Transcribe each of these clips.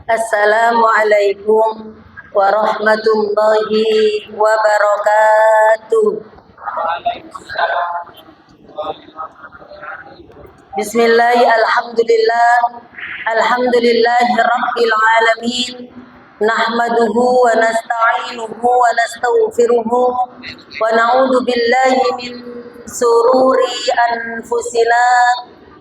Assalamualaikum warahmatullahi wabarakatuh. Bismillah, alhamdulillahi rabbil alamin. Nahmaduhu wa nasta'inuhu wa nastaghfiruhu wa na'udzu billahi min sururi anfusina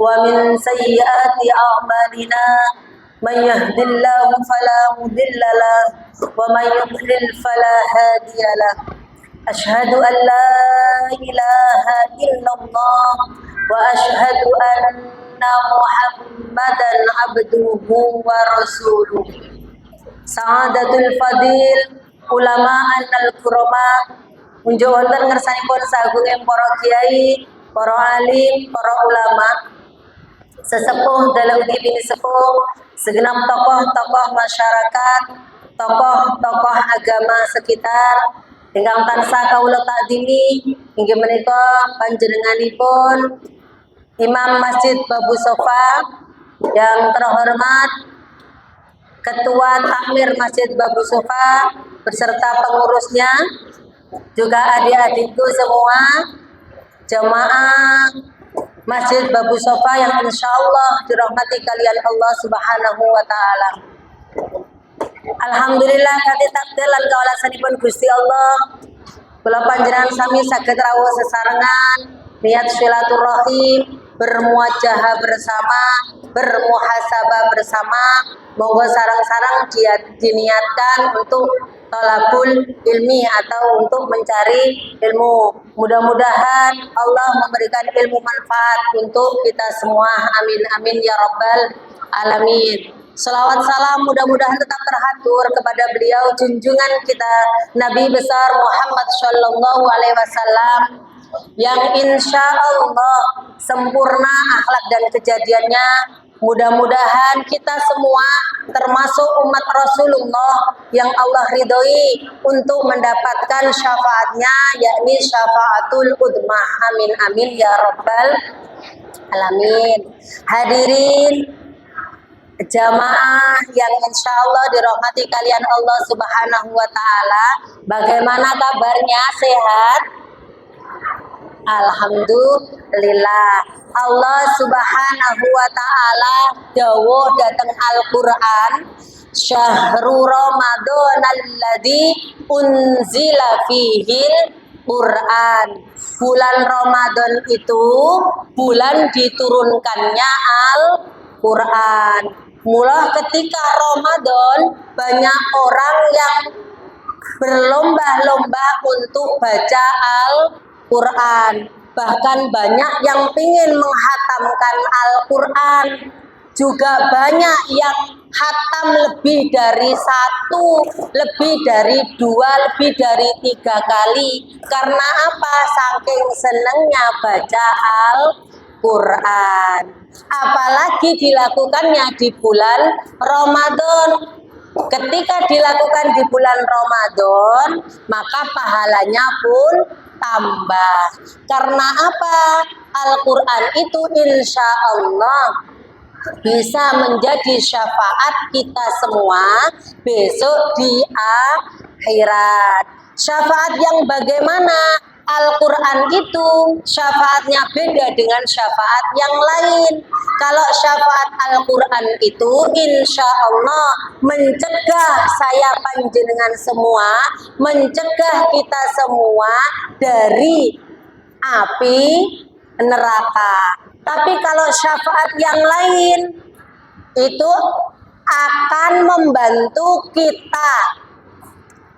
wa min sayyiati a'malina. Man yahdihillahu fala mudilla lahu wa man yudlil fala hadiya lahu. Asyhadu an la ilaha illallah wa asyhadu anna Muhammadan abduhu wa rasuluh. Sa'adatul fadil ulamaan al-kurama unjuk wonten ngersanipun sagunging para kiai, para alim, para ulama, sesepuh dalam bini sepuh, segenap tokoh-tokoh masyarakat, tokoh-tokoh agama sekitar ingkang tansah kawula takdimi inggih menika panjenenganipun Imam Masjid Babu Sofa yang terhormat Ketua Takmir Masjid Babu Sofa beserta pengurusnya, juga adik-adikku semua jamaah Masjid Babu Sofa yang insya Allah dirahmati kalian Allah Subhanahu wa Ta'ala. Alhamdulillah kati takdir lan kawelasanipun Gusti Allah, kula panjenengan sami saged rawuh sesarengan niat silaturahim, bermuajahah bersama, bermuhasabah bersama. Monggo sarang-sarang diniatkan untuk thalabul ilmi atau untuk mencari ilmu. Mudah-mudahan Allah memberikan ilmu manfaat untuk kita semua. Amin amin ya rabbal alamin. Salawat salam mudah-mudahan tetap terhatur kepada beliau junjungan kita Nabi besar Muhammad Shallallahu Alaihi Wasallam yang insya Allah sempurna akhlak dan kejadiannya. Mudah-mudahan kita semua termasuk umat Rasulullah yang Allah ridhoi untuk mendapatkan syafaatnya, yakni syafaatul udmah. Amin amin ya rabbal alamin. Hadirin jamaah yang insya Allah dirahmati kalian Allah Subhanahu wa Ta'ala, bagaimana kabarnya? Sehat? Alhamdulillah. Allah Subhanahu wa Ta'ala dawuh dateng Al-Qur'an, syahrul Ramadan alladzi unzila fihil Quran. Bulan Ramadan itu bulan diturunkannya Al-Quran. Mula ketika Ramadan banyak orang yang berlomba-lomba untuk baca Al-Quran. Bahkan banyak yang ingin menghatamkan Al-Quran. Juga banyak yang hatam lebih dari satu, lebih dari dua, lebih dari 3 kali. Karena apa? Saking senangnya baca Al-Quran. Apalagi dilakukannya di bulan Ramadan. Ketika dilakukan di bulan Ramadan, maka pahalanya pun tambah. Karena apa? Al-Quran itu insya Allah bisa menjadi syafaat kita semua besok di akhirat. Syafaat yang bagaimana? Al-Quran itu syafaatnya beda dengan syafaat yang lain. Kalau syafaat Al-Quran itu insya Allah mencegah saya panjenengan semua, mencegah kita semua dari api neraka. Tapi kalau syafaat yang lain itu akan membantu kita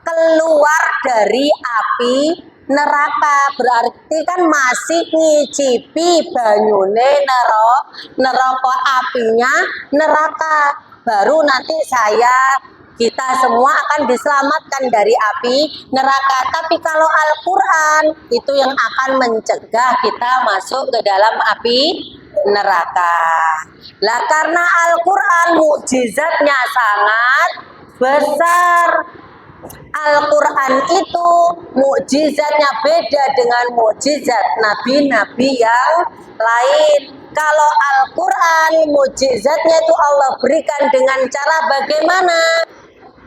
keluar dari api neraka, berarti kan masih ngicipi banyune neraka, apinya neraka. Baru nanti kita semua akan diselamatkan dari api neraka. Tapi kalau Al-Quran itu yang akan mencegah kita masuk ke dalam api neraka. Lah karena Al-Quran mukjizatnya sangat besar. Al-Quran itu mukjizatnya beda dengan mukjizat nabi-nabi yang lain. Kalau Al-Quran mukjizatnya itu Allah berikan dengan cara bagaimana?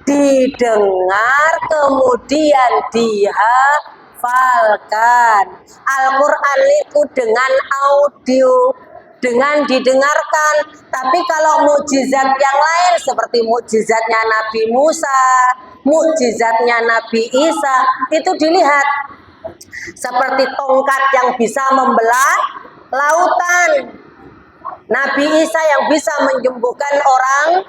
Didengar kemudian dihafalkan. Al-Quran itu dengan audio, dengan didengarkan. Tapi kalau mukjizat yang lain seperti mukjizatnya Nabi Musa, mukjizatnya Nabi Isa, itu dilihat seperti tongkat yang bisa membelah lautan, Nabi Isa yang bisa menyembuhkan orang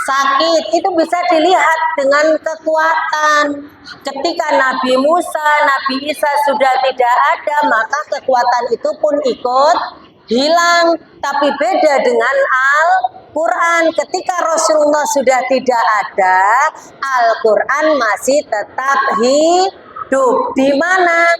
sakit, itu bisa dilihat dengan kekuatan. Ketika Nabi Musa, Nabi Isa sudah tidak ada, maka kekuatan itu pun ikut hilang. Tapi beda dengan Al-Quran, ketika Rasulullah sudah tidak ada, Al-Quran masih tetap hidup. Di mana?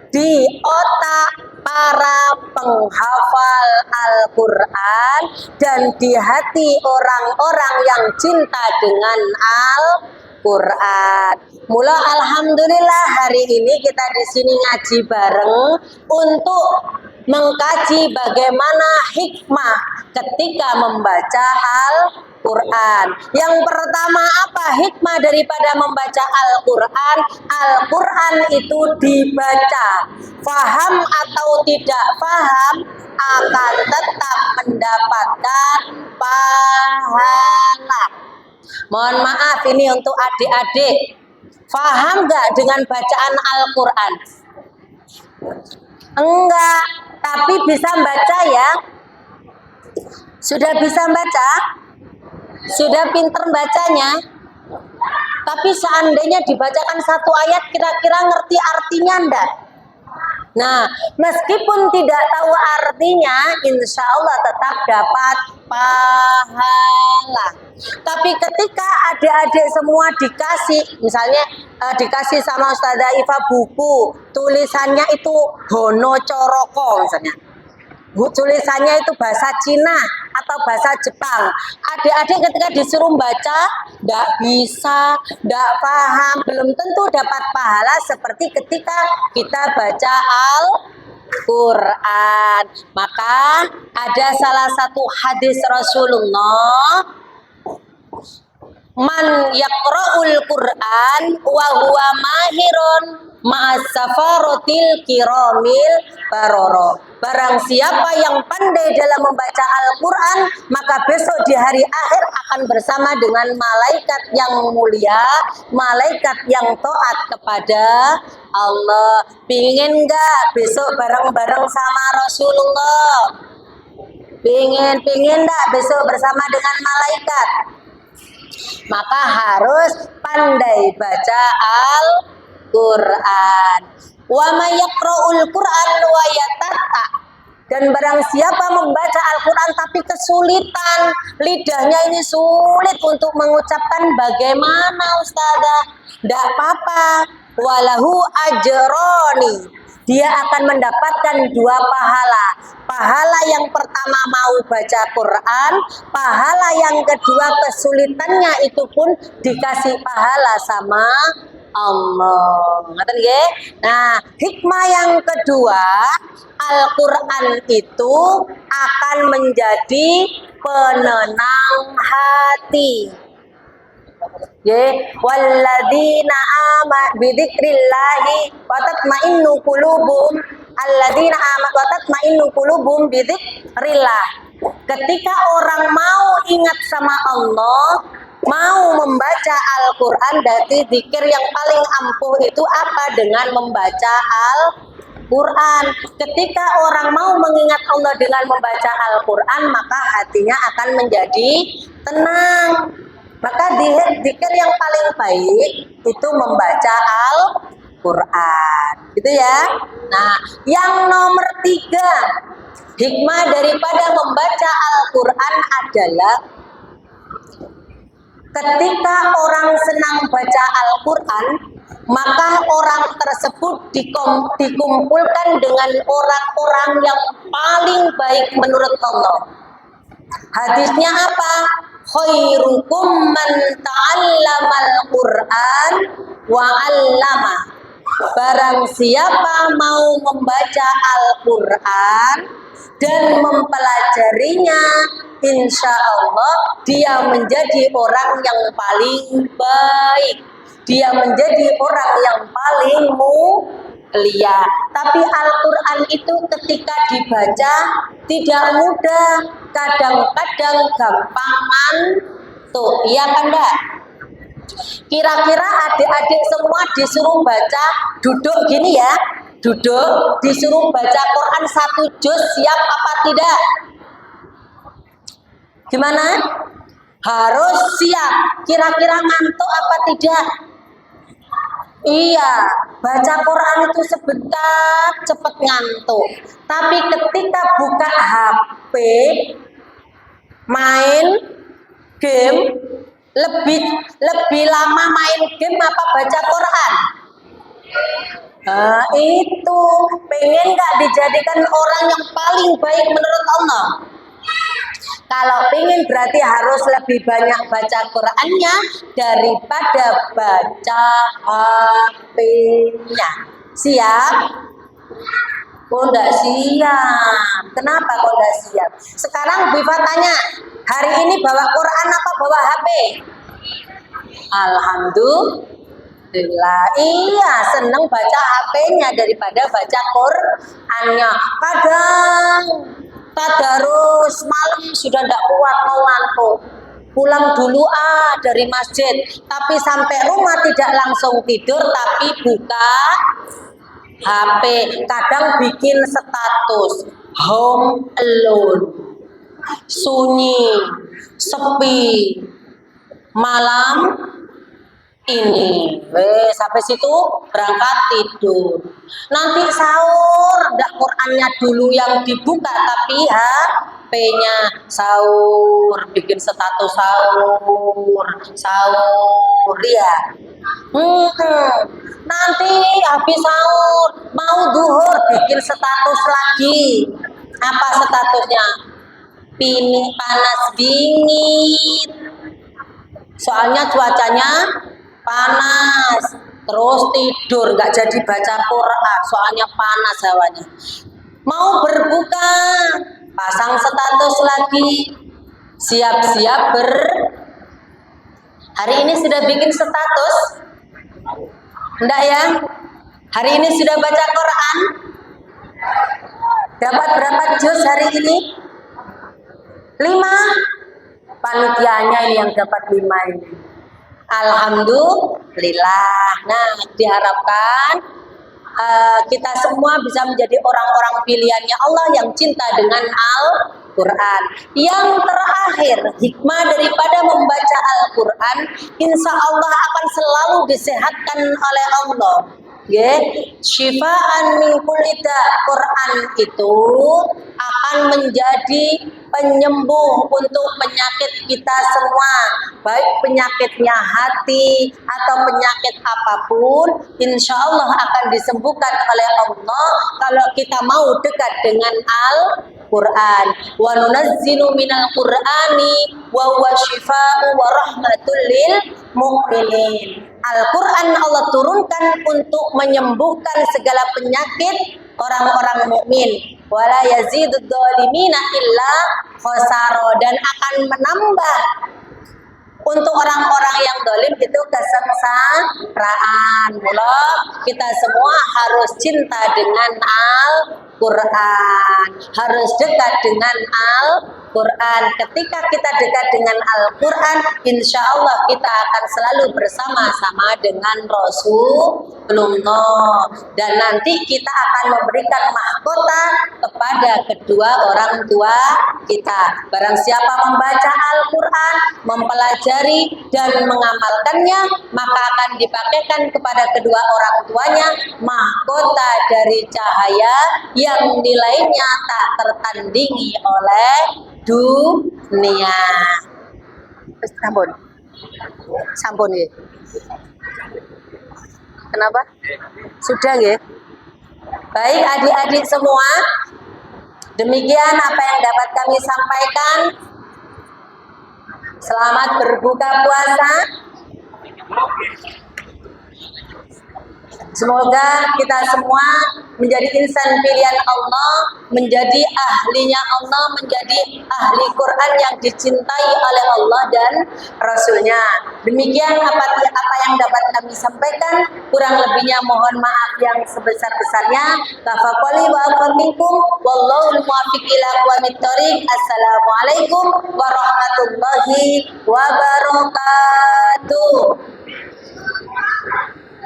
Di otak para penghafal Al-Quran dan di hati orang-orang yang cinta dengan Al-Quran. Mula alhamdulillah hari ini kita di sini ngaji bareng untuk mengkaji bagaimana hikmah ketika membaca Al-Quran. Yang pertama, apa hikmah daripada membaca Al-Quran? Al-Quran itu dibaca, faham atau tidak faham, akan tetap mendapatkan pahala. Mohon maaf ini untuk adik-adik, faham gak dengan bacaan Al-Quran? Enggak, tapi bisa baca ya. Sudah bisa baca? Sudah pinter bacanya? Tapi seandainya dibacakan satu ayat, kira-kira ngerti artinya enggak? Nah, meskipun tidak tahu artinya, insya Allah tetap dapat pahala. Tapi ketika adik-adik semua dikasih, misalnya dikasih sama Ustazah Iva buku, tulisannya itu Hono Coroko misalnya. Tulisannya itu bahasa Cina atau bahasa Jepang. Adik-adik ketika disuruh baca, tidak bisa, tidak paham, belum tentu dapat pahala seperti ketika kita baca Al-Quran. Maka ada salah satu hadis Rasulullah, man yaqra'ul Qur'an wa huwa mahirun ma'as safarotil kiramil baroro. Barang siapa yang pandai dalam membaca Al-Quran, maka besok di hari akhir akan bersama dengan malaikat yang mulia, malaikat yang taat kepada Allah. Pingin gak besok bareng-bareng sama Rasulullah? Pingin gak besok bersama dengan malaikat? Maka harus pandai baca Al-Quran. Wa may yaqra'ul Qur'an wa yatatta. Dan barang siapa membaca Al-Quran tapi kesulitan, lidahnya ini sulit untuk mengucapkan bagaimana Ustazah? Tidak apa-apa. Walahu ajroni. Dia akan mendapatkan dua pahala. Pahala yang pertama mau baca Quran, pahala yang kedua kesulitannya itu pun dikasih pahala sama Allah. Ngerti nggih? Nah, hikmah yang kedua, Al-Quran itu akan menjadi penenang hati. Walladzina amanu bidzikrillahi wa tatmainnu qulubuhum, alladzina amanu wa tatmainnu qulubuhum bidzikrillah. Ketika orang mau ingat sama Allah, mau membaca Al-Quran, berarti zikir yang paling ampuh itu apa? Dengan membaca Al-Quran. Ketika orang mau mengingat Allah dengan membaca Al-Quran, maka hatinya akan menjadi tenang. Maka zikir yang paling baik itu membaca Al-Quran, gitu ya. Nah, yang nomor 3, hikmah daripada membaca Al-Quran adalah ketika orang senang baca Al-Quran, maka orang tersebut dikumpulkan dengan orang-orang yang paling baik menurut Allah. Hadisnya apa? Khairukum man ta'allamal Qur'an wa 'allama. Barang siapa mau membaca Al-Qur'an dan mempelajarinya, insya Allah dia menjadi orang yang paling baik. Dia menjadi orang yang paling mulia. Tapi Al-Quran itu ketika dibaca tidak mudah. Kadang-kadang gampangan tuh, iya kan enggak? Kira-kira adik-adik semua disuruh baca, duduk gini ya, duduk, disuruh baca Quran 1 juz, siap apa tidak? Gimana? Harus siap. Kira-kira ngantuk apa tidak? Iya, baca Quran itu sebentar cepet ngantuk. Tapi ketika buka HP, main game, lebih lama main game apa baca Quran? Nah, itu pengen nggak dijadikan orang yang paling baik menurut Allah? Kalau pengen berarti harus lebih banyak baca Qurannya daripada baca HP-nya. Siap? Kok enggak siap? Kenapa kok enggak siap? Sekarang Biva tanya, hari ini bawa Quran apa bawa HP? Alhamdulillah, iya seneng baca HP-nya daripada baca Qurannya. Kadang tadarus malam sudah tidak kuat mau ngantuk, pulang dulu dari masjid, tapi sampai rumah tidak langsung tidur tapi buka HP. Kadang bikin status home alone, sunyi, sepi, malam ini, sampai situ berangkat tidur. Nanti sahur, ndak Qurannya dulu yang dibuka, tapi HP-nya sahur, bikin status sahur ya. Nanti habis sahur, mau duhur, bikin status lagi. Apa statusnya? Panas dingin. Soalnya cuacanya panas, terus tidur nggak jadi baca Quran soalnya panas hawanya. Mau berbuka, pasang status lagi, siap-siap hari ini sudah bikin status? Enggak ya? Hari ini sudah baca Quran? Dapat berapa juz hari ini? 5? Panitianya ini yang dapat 5 ini. Alhamdulillah. Nah, diharapkan kita semua bisa menjadi orang-orang pilihannya Allah yang cinta dengan Al-Quran. Yang terakhir, hikmah daripada membaca Al-Quran, insya Allah akan selalu disehatkan oleh Allah. Syifaan min kulli da'. Quran itu akan menjadi penyembuh untuk penyakit kita semua, baik penyakitnya hati atau penyakit apapun, insya Allah akan disembuhkan oleh Allah kalau kita mau dekat dengan Al-Quran. Wa nunazzilu minal Qur'ani wa huwa syifaa'u wa rahmatul lil mu'minin. Al-Quran Allah turunkan untuk menyembuhkan segala penyakit orang-orang mukmin. Wala yazidud dhalimina illa khosaro, dan akan menambah untuk orang-orang yang zalim itu kesengsaraan. Mula kita semua harus cinta dengan Al-Quran, harus dekat dengan Al-Quran. Ketika kita dekat dengan Al-Quran, insya Allah kita akan selalu bersama-sama dengan Rasulullah, dan nanti kita akan memberikan mahkota kepada kedua orang tua kita. Barang siapa membaca Al-Quran, mempelajari dan mengamalkannya, maka akan dipakaikan kepada kedua orang tuanya mahkota dari cahaya yang nilainya tak tertandingi oleh dunia. Sampun ya. Kenapa? Sudah ya. Baik adik-adik semua, demikian apa yang dapat kami sampaikan. Selamat berbuka puasa. Semoga kita semua menjadi insan pilihan Allah, menjadi ahlinya Allah, menjadi ahli Quran yang dicintai oleh Allah dan Rasulnya. Demikian apa yang dapat kami sampaikan. Kurang lebihnya mohon maaf yang sebesar-besarnya. Tafaqali wa afaminkum. Wallahu muwaffiq ila aqwamit thoriq. Assalamualaikum warahmatullahi wabarakatuh.